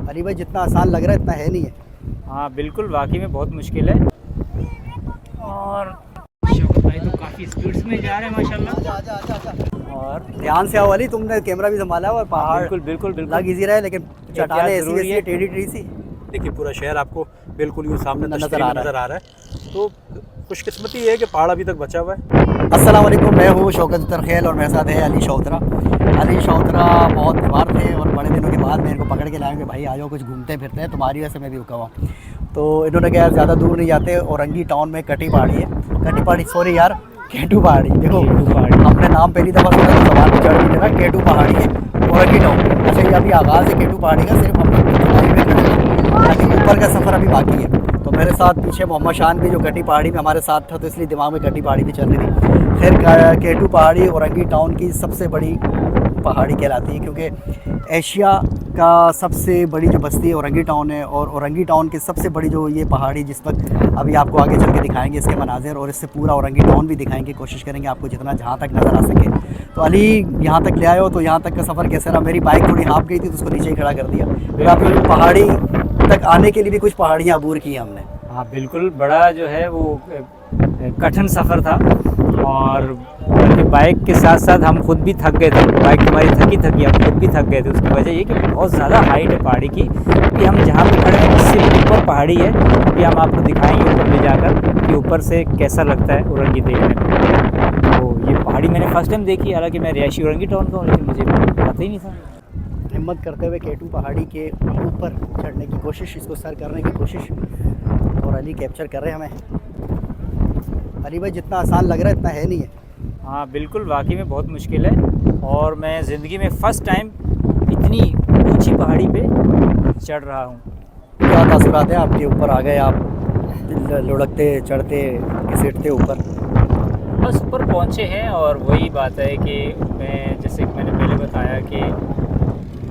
अली भाई जितना आसान लग रहा है इतना है नहीं है। हाँ बिल्कुल, वाकई में बहुत मुश्किल है। और शौकत भाई तो काफ़ी स्पीड्स में जा रहे हैं माशाल्लाह। आजा आजा आजा आजा। और ध्यान से आओ अली, तुमने कैमरा भी संभाला हुआ है। पहाड़ बिल्कुल बिल्कुल बिल्कुल लग इजी रहा है लेकिन चट्टानें ऐसी ज़रूरी वैसी है। है, टेढ़ी टेढ़ी सी। देखिए पूरा शहर आपको बिल्कुल यूँ सामने नज़र तस्वीर आ में रहा है। नज़र आ रहा है। तो खुशकिस्मती ये है कि पहाड़ अभी तक बचा हुआ है। अस्सलाम वालेकुम, मैं हूँ शौकत तरखेल और मेरे साथ है अली शौतरा। अली शौतरा बहुत बीमार थे और बड़े दिनों के बाद मेरे को पकड़ के लाए कि भाई आ जाओ कुछ घूमते फिरते हैं, तुम्हारी वजह से मैं भी रुका हुआ। तो इन्होंने कहा ज़्यादा दूर नहीं जाते, औरंगी टाउन में कटी पहाड़ी है। कटी पहाड़ी सॉरी यार, केटू पहाड़ी। देखो केटू पहाड़ी। हमने नाम पहली दफ़ा सुना तो सवाल पे चढ़ भी लेना, केटू पहाड़ी है औरंगी टाउन। अच्छा ये अभी आगाज़ है केटू पहाड़ी का, सिर्फ हम लोग चढ़ाई में खड़े हैं, ताकि ऊपर का सफ़र अभी बाकी है। तो मेरे साथ पीछे मोहम्मद शान भी जो कटी पहाड़ी में हमारे साथ था, तो इसलिए दिमाग में कटी पहाड़ी भी चल रही थी। खैर केटू पहाड़ी औरंगी टाउन की सबसे बड़ी पहाड़ी कहलाती है, क्योंकि एशिया का सबसे बड़ी जो बस्ती है औरंगी टाउन है। और औरंगी टाउन की सबसे बड़ी जो ये पहाड़ी, जिस वक्त अभी आपको आगे चल के दिखाएंगे इसके मनाजिर, और इससे पूरा औरंगी टाउन भी दिखाएंगे, कोशिश करेंगे आपको जितना जहाँ तक नज़र आ सके। तो अली यहाँ तक ले आए हो, तो यहाँ तक का सफ़र कैसा रहा? मेरी बाइक थोड़ी हाँप गई थी तो उसको नीचे ही खड़ा कर दिया। फिर आपको पहाड़ी तक आने के लिए भी कुछ पहाड़ियाँ अबूर की हैं हमने। हाँ बिल्कुल, बड़ा जो है वो कठिन सफ़र था। और बल्कि बाइक के साथ साथ हम खुद भी थक गए थे। बाइक हमारी थकी हम खुद भी थक गए थे। उसकी वजह ये कि बहुत ज़्यादा हाइट है पहाड़ी की। कि हम जहाँ पे खड़े हैं उससे ऊपर पहाड़ी है। अभी हम आपको दिखाएंगे ऊपर ले जाकर कि ऊपर से कैसा लगता है औरंगी देखने में। तो ये पहाड़ी मैंने फ़र्स्ट टाइम देखी, हालांकि मैं रिहायशी औरंगी टाउन का हूँ, लेकिन मुझे पता ही नहीं था। हिम्मत करते हुए केटू पहाड़ी के ऊपर चढ़ने की कोशिश, इसको सर करने की कोशिश, और अली कैप्चर कर रहे हैं हमें। अली भाई जितना आसान लग रहा है इतना है नहीं है। हाँ बिल्कुल, वाकई में बहुत मुश्किल है। और मैं ज़िंदगी में फ़र्स्ट टाइम इतनी ऊंची पहाड़ी पे चढ़ रहा हूँ। क्या तासुरात है आपके? ऊपर आ गए आप, लुढ़कते चढ़ते घिसटते ऊपर। बस ऊपर पहुँचे हैं। और वही बात है कि मैं, जैसे मैंने पहले बताया कि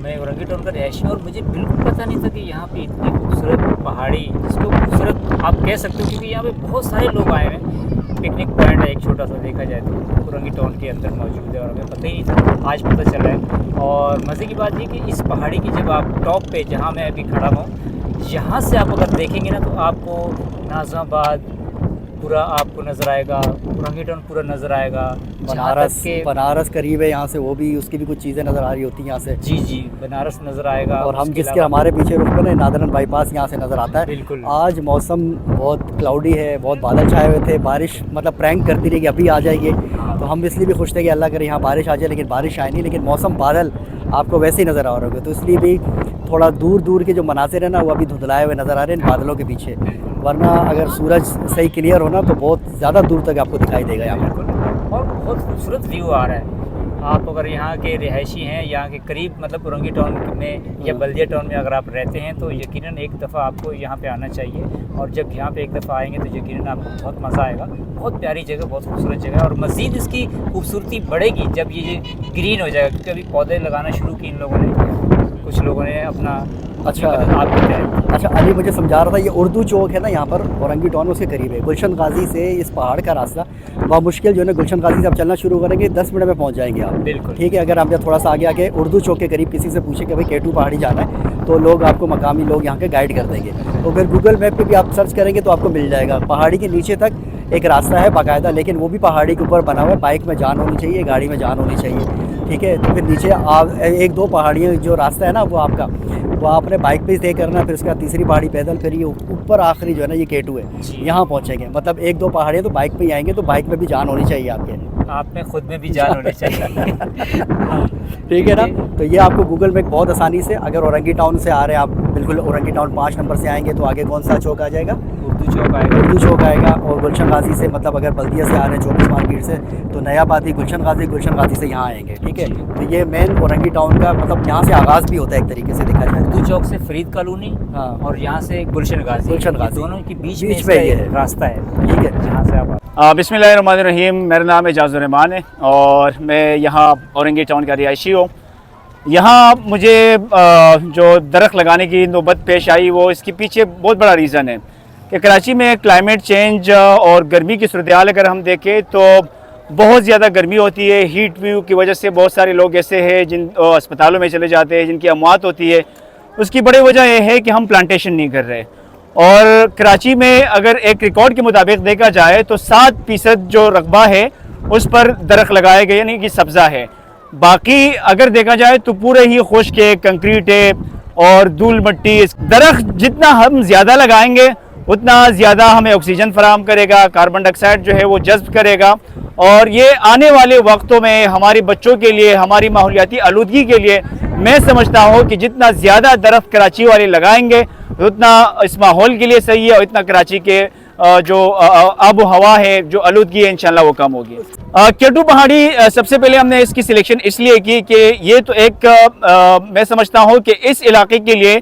मैं औरंगी टाउन का रिहायशी हूँ, और मुझे बिल्कुल पता नहीं था कि यहाँ पे इतनी खूबसूरत पहाड़ी, जिसको खूबसूरत आप कह सकते हो, क्योंकि यहाँ पे बहुत सारे लोग आए हैं। पिकनिक पॉइंट है एक छोटा सा, देखा जाए तो औरंगी टाउन के अंदर मौजूद है, और हमें पता ही नहीं था, आज पता चला है। और मज़े की बात ये कि इस पहाड़ी की जब आप टॉप पे, जहाँ मैं अभी खड़ा हूँ, यहाँ से आप अगर देखेंगे ना, तो आपको नाज़िमाबाद पूरा आपको नज़र आएगा, औरंगी टाउन पूरा नज़र आएगा। बनारस करीब है यहाँ से, वो भी, उसकी भी कुछ चीज़ें नज़र आ रही होती हैं यहाँ से। जी बनारस नज़र आएगा। और हम जिसके हमारे पीछे रुक पर नादरन बाईपास यहाँ से नज़र आता है। बिल्कुल। आज मौसम बहुत क्लाउडी है, बहुत बादल छाए हुए थे, बारिश मतलब प्रैंक करती रही कि अभी आ जाएगी। तो हम इसलिए भी खुश थे कि अल्लाह करे यहाँ बारिश आ जाए, लेकिन बारिश आई नहीं। लेकिन मौसम बादल आपको वैसे ही नज़र आ रहे होंगे, तो इसलिए भी थोड़ा दूर दूर के जो मनाज़िर है ना, वो अभी धुंधलाए हुए नज़र आ रहे हैं इन बादलों के पीछे। वरना अगर सूरज सही क्लियर होना तो बहुत ज़्यादा दूर तक आपको दिखाई देगा यहाँ पर। और बहुत खूबसूरत व्यू आ रहा है। आप अगर यहाँ के रिहायशी हैं, यहाँ के करीब, मतलब औरंगी टाउन में या बल्दिया टाउन में अगर आप रहते हैं, तो यकीनन एक दफ़ा आपको यहाँ पे आना चाहिए। और जब यहाँ पे एक दफ़ा आएंगे तो यकीनन आपको बहुत मज़ा आएगा। बहुत प्यारी जगह, बहुत खूबसूरत जगह। और मज़ीद इसकी खूबसूरती बढ़ेगी जब ये ग्रीन हो जाएगा, क्योंकि अभी पौधे लगाना शुरू किए इन लोगों ने, कुछ लोगों ने अपना। अच्छा आप अच्छा, अली मुझे समझा रहा था, ये उर्दू चौक है ना यहाँ पर औरंगी टाउन में, उसके करीब है। गुलशन गाजी से इस पहाड़ का रास्ता बहुत मुश्किल जो है ना, गुलशन गाजी से आप चलना शुरू करेंगे 10 मिनट में पहुँच जाएंगे आप। बिल्कुल ठीक है। अगर आप जब थोड़ा सा आगे आके उर्दू चौक के करीब किसी से पूछे कि भाई केटू पहाड़ी जाना है, तो लोग आपको, मकामी लोग यहाँ के गाइड कर देंगे। तो फिर गूगल मैप पर भी आप सर्च करेंगे तो आपको मिल जाएगा। पहाड़ी के नीचे तक एक रास्ता है बाकायदा, लेकिन वो भी पहाड़ी के ऊपर बना हुआ है। बाइक में जान होनी चाहिए, गाड़ी में जान होनी चाहिए। ठीक है। तो फिर नीचे आप एक दो पहाड़ियाँ जो रास्ता है ना, वो आपका, वो आपने बाइक पे तय करना, फिर उसके बाद तीसरी पहाड़ी पैदल, फिर ये ऊपर आखिरी जो है ना ये केटू है, यहाँ पहुँचेंगे। मतलब एक दो पहाड़ियाँ तो बाइक पे ही आएंगे, तो बाइक में भी जान होनी चाहिए आपके, आप में खुद में भी जान होनी चाहिए। ठीक है ना। तो ये आपको गूगल में बहुत आसानी से, अगर औरंगी टाउन से आ रहे हैं आप, बिल्कुल औरंगी टाउन 5 नंबर से आएंगे तो आगे कौन सा चौक आ जाएगा? उर्दू चौक आएगा। उर्दू चौक आएगा। और गुलशन गाजी से, मतलब अगर बल्दिया से आ रहे हैं 24 मार्केट से, तो नया बाती गुलशन गाजी से यहाँ आएंगे। ठीक है। तो ये मेन औरंगी टाउन का, मतलब यहाँ से आगाज़ भी होता है एक तरीके से देखा जाए। उर्दू चौक से फरीद कॉलोनी, हाँ, और यहाँ से गुलशन गाजी दोनों के बीच में ये है रास्ता है। ठीक है। जहाँ से आप बिस्मिल्लाहिर्रहमानिर्रहीम। मेरा नाम एजाज़ुर रहमान है और मैं यहाँ औरंगी टाउन का रिहायशी हूँ। यहाँ मुझे जो दरख्त लगाने की नौबत पेश आई, वो इसके पीछे बहुत बड़ा रीज़न है कि कराची में क्लाइमेट चेंज और गर्मी की सूरत हाल अगर हम देखें तो बहुत ज़्यादा गर्मी होती है। हीट वेव की वजह से बहुत सारे लोग ऐसे हैं जिन अस्पतालों में चले जाते हैं, जिनकी अमवात होती है। उसकी बड़ी वजह यह है कि हम प्लांटेशन नहीं कर रहे। और कराची में अगर एक रिकॉर्ड के मुताबिक देखा जाए तो 7% जो रकबा है उस पर दरख्त लगाए गए, यानी कि सब्ज़ा है। बाकी अगर देखा जाए तो पूरे ही खुश्क है, कंक्रीट है और धूल मिट्टी। दरख्त जितना हम ज़्यादा लगाएंगे उतना ज़्यादा हमें ऑक्सीजन फराहम करेगा, कार्बन डाइऑक्साइड जो है वो जज्ब करेगा, और ये आने वाले वक्तों में हमारे बच्चों के लिए, हमारी माहौलियाती आलूदगी के लिए मैं समझता हूँ कि जितना ज़्यादा दरख्त कराची वाले लगाएंगे उतना इस माहौल के लिए सही है, और इतना कराची के जो आबो हवा है, जो आलूदगी है, इंशाल्लाह वो कम होगी। केटू पहाड़ी सबसे पहले हमने इसकी सिलेक्शन इसलिए की कि ये तो एक मैं समझता हूँ कि इस इलाके के लिए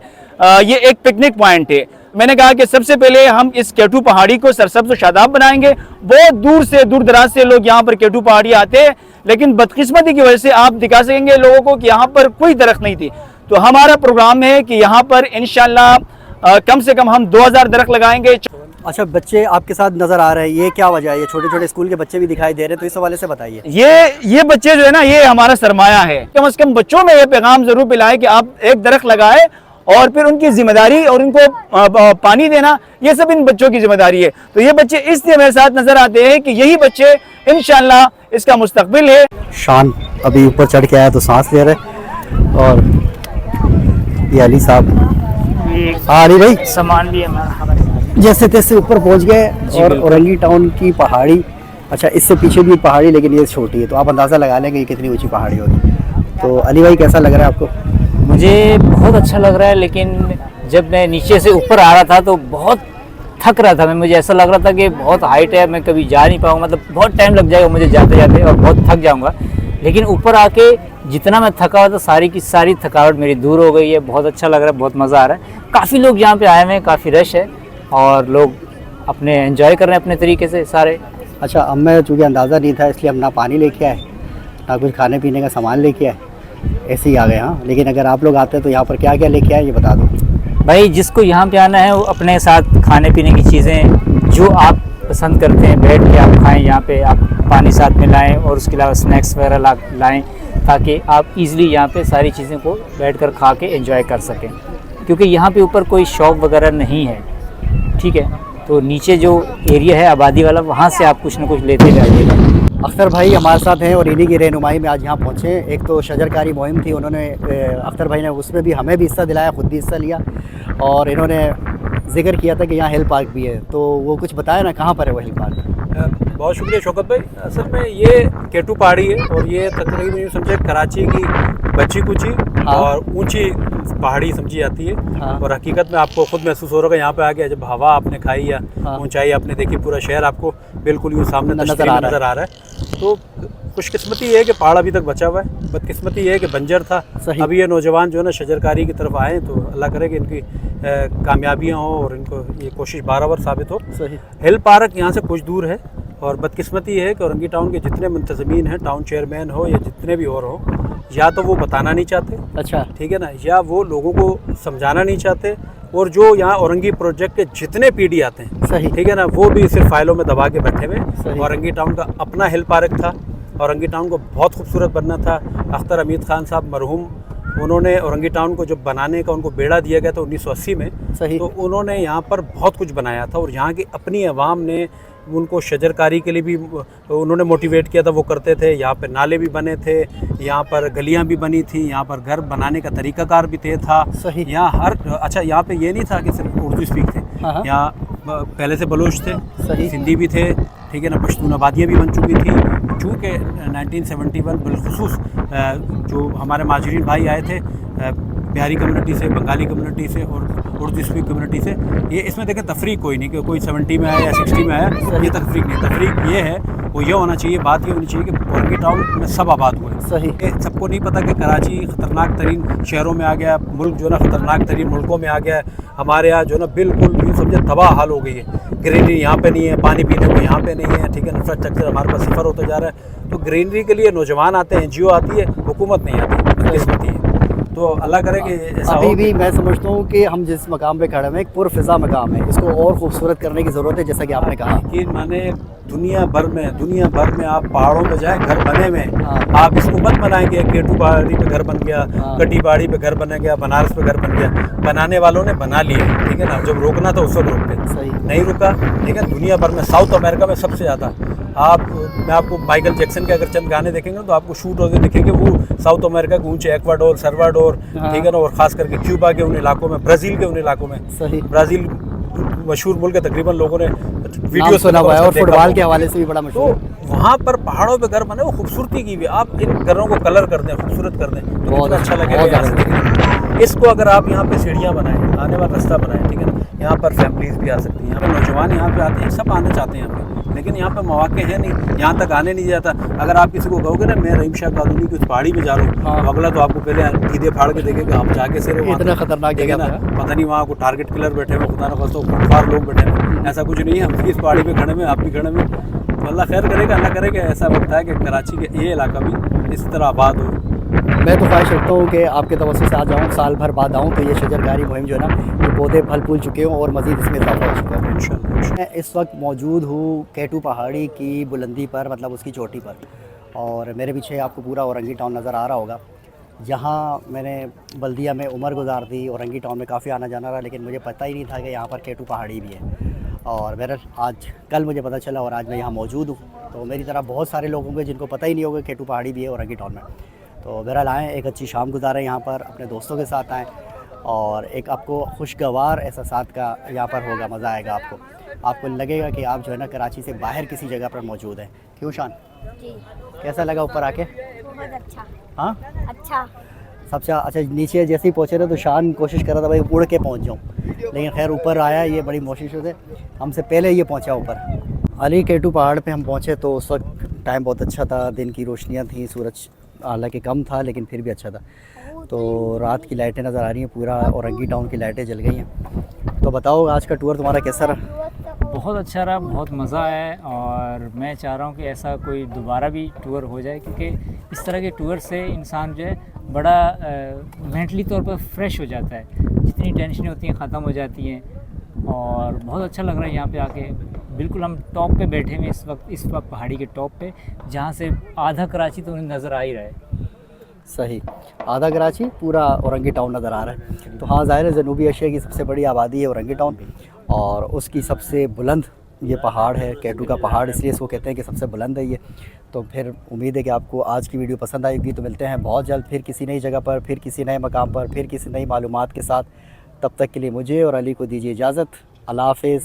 ये एक पिकनिक पॉइंट है। मैंने कहा कि सबसे पहले हम इस केटू पहाड़ी को सरसब्ज़ व शादाब बनाएंगे। बहुत दूर से, दूर दराज से लोग यहाँ पर केटू पहाड़ी आते हैं, लेकिन बदकिस्मती की वजह से आप दिखा सकेंगे लोगों को कि यहाँ पर कोई दरख्त नहीं थी। तो हमारा प्रोग्राम है कि यहाँ पर इंशाल्लाह कम से कम हम 2000 दरख्त लगाएंगे। अच्छा, बच्चे आपके साथ नज़र आ रहे हैं, ये क्या वजह है? ये छोटे छोटे स्कूल के बच्चे भी दिखाई दे रहे हैं, तो इस हवाले से बताइए। ये बच्चे जो है ना, ये हमारा सरमाया है। कम से कम बच्चों में ये पैगाम ज़रूर पिलाएं कि आप एक दरख्त लगाए और फिर उनकी जिम्मेदारी और उनको पानी देना, ये सब इन बच्चों की जिम्मेदारी है। तो ये बच्चे इसलिए मेरे साथ नज़र आते हैं कि यही बच्चे इंशाल्लाह इसका मुस्तकबिल है। शान अभी ऊपर चढ़ के आया तो सांस ले रहे, और ये अली साहब, अली भाई सामान भी हमारा जैसे तैसे ऊपर पहुंच गए, और औरंगी टाउन की पहाड़ी, अच्छा इससे पीछे भी पहाड़ी लेकिन ये छोटी है, तो आप अंदाज़ा लगा लेंगे ये कितनी ऊंची पहाड़ी होगी। तो अली भाई कैसा लग रहा है आपको? मुझे बहुत अच्छा लग रहा है, लेकिन जब मैं नीचे से ऊपर आ रहा था तो बहुत थक रहा था मैं। मुझे ऐसा लग रहा था कि बहुत हाइट है, मैं कभी जा नहीं पाऊँगा, मतलब बहुत टाइम लग जाएगा मुझे जाते जाते और बहुत थक जाऊँगा। लेकिन ऊपर आके जितना मैं थका हुआ था, सारी की सारी थकावट मेरी दूर हो गई है। बहुत अच्छा लग रहा है, बहुत मज़ा आ रहा है। काफ़ी लोग यहाँ पे आए हुए हैं, काफ़ी रश है और लोग अपने एंजॉय कर रहे हैं अपने तरीके से सारे। अच्छा, अब मैं चूँकि अंदाज़ा नहीं था इसलिए हम ना पानी लेके आए ना कुछ खाने पीने का सामान लेके आए, ऐसे ही आ गए। हाँ, लेकिन अगर आप लोग आते हैं तो यहाँ पर क्या क्या लेके आए ये बता दो भाई। जिसको यहाँ पे आना है वो अपने साथ खाने पीने की चीज़ें जो आप पसंद करते हैं बैठ के आप खाएं। यहाँ पे आप पानी साथ में लाएं और उसके अलावा स्नैक्स वगैरह लाएं, ताकि आप इजीली यहाँ पे सारी चीज़ें को बैठकर खा के एंजॉय कर सकें। क्योंकि यहाँ पे ऊपर कोई शॉप वगैरह नहीं है, ठीक है, तो नीचे जो एरिया है आबादी वाला, वहाँ से आप कुछ ना कुछ लेते जाइएगा। अख्तर भाई हमारे साथ हैं और इन्हीं की रहनुमाई में आज यहाँ पहुँचे। एक तो शजरकारी मुहिम थी, उन्होंने अख्तर भाई ने उसमें भी हमें भी हिस्सा दिलाया, ख़ुद भी हिस्सा लिया, और इन्होंने जिक्र किया था कि यहाँ हिल पार्क भी है। तो वो कुछ बताया ना, कहाँ पर है वो हिल पार्क? बहुत शुक्रिया शौकत भाई। असल में ये केटू पहाड़ी है और ये तकरीबन यूँ समझे कराची की बच्ची कुची और ऊंची पहाड़ी समझी जाती है। और हकीकत में आपको खुद महसूस हो रहा है यहाँ पे आके, जब हवा आपने खाई या ऊंचाई आपने देखी, पूरा शहर आपको बिल्कुल यूँ सामने नज़र आ रहा है। तो खुशकिस्मती ये है कि पहाड़ अभी तक बचा हुआ है, बदकिस्मती ये है कि बंजर था। अभी ये नौजवान जो है ना शजरकारी की तरफ आए, तो अल्लाह करे कि इनकी कामयाबियाँ हों और इनको ये कोशिश बाराबर साबित हो। हिल पार्क यहाँ से कुछ दूर है, और बदकिस्मती ये है कि औरंगी टाउन के जितने मुंतज़मीन हैं, टाउन चेयरमैन हो या जितने भी और हो, या तो वो बताना नहीं चाहते, अच्छा ठीक है ना, या वो लोगों को समझाना नहीं चाहते, और जो यहाँ औरंगी प्रोजेक्ट के जितने पीडी आते हैं, सही ठीक है ना, वो भी सिर्फ फाइलों में दबा के बैठे हुए। औरंगी टाउन का अपना हिल पार्क था, औरंगी टाउन को बहुत खूबसूरत बनना था। अख्तर हमीद खान साहब मरहूम, उन्होंने औरंगी टाउन को जब बनाने का उनको बेड़ा दिया गया था 1980 में, सही, तो उन्होंने यहाँ पर बहुत कुछ बनाया था, और यहाँ की अपनी आवाम ने उनको शजरकारी के लिए भी उन्होंने मोटिवेट किया था, वो करते थे। यहाँ पर नाले भी बने थे, यहाँ पर गलियाँ भी बनी थी, यहाँ पर घर बनाने का तरीकाकार भी था, सही। यहाँ हर अच्छा, यहाँ पे ये नहीं था कि सिर्फ उर्दू स्पीक थे, यहाँ पहले से बलोच थे, सही, सिंधी भी थे, ठीक है ना, पश्तून आबादियाँ भी बन चुकी थी। चूँकि 1971 बिलखुसूस जो हमारे माजरीन भाई आए थे बिहारी कम्युनिटी से, बंगाली कम्युनिटी से और उर्दू स्पीक कम्युनिटी से, ये इसमें देखें तफरीक कोई नहीं कि कोई 70 में आया या 60 में आया, ये तफरीक नहीं। तफरीक ये है, वो ये होना चाहिए, बात ये होनी चाहिए कि औरंगी टाउन में सब आबाद हुए, सही। सबको नहीं पता कि कराची ख़तरनाक तरीन शहरों में आ गया, मुल्क जो है ना ख़तरनाक तरीन मुल्कों में आ गया है। हमारे यहाँ जो है ना बिल्कुल यूँ समझे तबाह हाल हो गई है। ग्रीनरी यहाँ पे नहीं है, पानी पीने को यहाँ पे नहीं है, ठीक है, इंफ्रास्ट्रक्चर हमारे पास सिफर होता जा रहा है। तो ग्रीनरी के लिए नौजवान आते हैं, NGO आती है, हुकूमत नहीं आती, किस्मती है। तो तो अल्लाह करे कि ऐसा अभी हो भी मैं समझता हूँ कि हम जिस मकाम पे खड़े हैं एक पुरफ़िज़ा मकाम है, इसको और खूबसूरत करने की ज़रूरत है, जैसा कि आपने कहा। कि माने दुनिया भर में आप पहाड़ों पे जाए घर बने हुए हैं। हाँ। आप इसको मत बनाएं कि केटू पहाड़ी पे घर बन गया, हाँ। कटी पहाड़ी पे घर बन गया, बनारस पे घर बन गया। बनाने वालों ने बना लिए, ठीक है ना। जब रोकना था उस वक्त रोकते, सही। नहीं रुका, ठीक है। दुनिया भर में साउथ अमेरिका में सबसे ज़्यादा मैं आपको माइकल जैक्सन के अगर चंद गाने देखेंगे तो आपको शूट होते दिखेंगे वो साउथ अमेरिका के ऊंचे एक्वाडोर, सल्वाडोर, हाँ। ठीक है ना, और ख़ास करके क्यूबा के उन इलाकों में, ब्राज़ील के उन इलाकों में। सही। ब्राज़ील मशहूर मुल्क है, तकरीबन लोगों ने नाम वीडियो सुना हुआ है और फुटबॉल के हवाले से भी बड़ा तो मशहूर है। वहाँ पर पहाड़ों पे घर बने, वो खूबसूरती की भी आप इन घरों को कलर कर दें, खूबसूरत कर दें तो बहुत कितना अच्छा अच्छा, लगेगा बहुत यहाँ से देखने में। इसको अगर आप यहाँ पे सीढ़ियाँ बनाएं, आने वाला रास्ता बनाएं, ठीक है ना, यहाँ पर फैमिलीज भी आ सकती हैं, यहाँ पे नौजवान यहाँ पे आते हैं, सब आना चाहते हैं यहाँ पे, लेकिन यहाँ पे मौके हैं नहीं, यहाँ तक आने नहीं जाता। अगर आप किसी को कहोगे ना मैं रहीम शाह कॉलोनी की उस पहाड़ी में जा रहा हूँ, हाँ। तो अगला तो आपको पहले ईदे फाड़ के देखेगा, आप जाके सिर्फ वहाँ इतना तक, खतरनाक ठीक है जगह ना, पे है। पता नहीं वहाँ को टारगेट किलर बैठे हुए, खुदा ना खास्ता खूंखार लोग बैठे हुए, ऐसा कुछ नहीं है। हम इस पहाड़ी पे खड़े में, आप भी खड़े में, तो अल्लाह खैर करेगा, अल्लाह करेगा। ऐसा लगता है कि कराची के ये इलाका भी इस तरह आबाद हो। मैं तो ख्वाहिश रखता हूँ कि आपके तवज्जो से आ जाऊँ, साल भर बाद आऊँ तो ये शजरकारी मुहिम जो है ना, ये पौधे फल फूल चुके हों और मज़ीद इसमें इजाफा हो चुका है। इंशाल्लाह। मैं इस वक्त मौजूद हूँ केटू पहाड़ी की बुलंदी पर, मतलब उसकी चोटी पर, और मेरे पीछे आपको पूरा औरंगी टाउन नज़र आ रहा होगा। यहाँ मैंने बल्दिया में उम्र गुजार दी, औरंगी टाउन में काफ़ी आना जाना रहा, लेकिन मुझे पता ही नहीं था कि यहाँ पर केटू पहाड़ी भी है। और मेरा कल मुझे पता चला और आज मैं यहाँ मौजूद हूँ। तो मेरी तरह बहुत सारे लोग होंगे जिनको पता ही नहीं होगा केटू पहाड़ी भी है औरंगी टाउन में। तो बहरहाल आएँ, एक अच्छी शाम गुजारें यहाँ पर, अपने दोस्तों के साथ आएँ और एक आपको खुशगवार एहसास का यहाँ पर होगा, मज़ा आएगा आपको लगेगा कि आप जो है ना कराची से बाहर किसी जगह पर मौजूद हैं। क्यों शान, जी कैसा लगा ऊपर आके? बहुत अच्छा। हाँ, अच्छा। सबसे अच्छा नीचे जैसे ही पहुँचे थे तो शान कोशिश कर रहा था भाई उड़ के पहुँच जाऊँ, लेकिन खैर ऊपर आया, ये बड़ी कोशिश से हमसे पहले ये पहुँचा ऊपर। अली केटू पहाड़ पे हम पहुँचे तो उस वक्त टाइम बहुत अच्छा था, दिन की रोशनियाँ थी, सूरज हालांकि कम था लेकिन फिर भी अच्छा था। तो रात की लाइटें नज़र आ रही हैं, पूरा औरंगी टाउन की लाइटें जल गई हैं। तो बताओ आज का टूर तुम्हारा कैसा रहा? बहुत अच्छा रहा, बहुत मज़ा आया और मैं चाह रहा हूँ कि ऐसा कोई दोबारा भी टूर हो जाए, क्योंकि इस तरह के टूर से इंसान जो है बड़ा मेंटली तौर पर फ्रेश हो जाता है, जितनी टेंशनें होती हैं ख़त्म हो जाती हैं और बहुत अच्छा लग रहा है यहाँ पे आके। बिल्कुल हम टॉप पे बैठे हुए इस वक्त पहाड़ी के टॉप पे, जहाँ से आधा कराची तो उन्हें नज़र आ ही रहा है। सही, आधा कराची पूरा औरंगी टाउन नज़र आ रहा है। तो हाँ, ज़ाहिर है जनूबी एशिया की सबसे बड़ी आबादी है औरंगी टाउन और उसकी सबसे बुलंद ये पहाड़ है, केटू का पहाड़, इसलिए इसको कहते हैं कि सबसे बुलंद है ये। तो फिर उम्मीद है कि आपको आज की वीडियो पसंद आएगी। तो मिलते हैं बहुत जल्द फिर किसी नई जगह पर, फिर किसी नए मकाम पर, फिर किसी नई मालूमात के साथ। तब तक के लिए मुझे और अली को दीजिए इजाज़त। अल्लाह हाफ़िज़।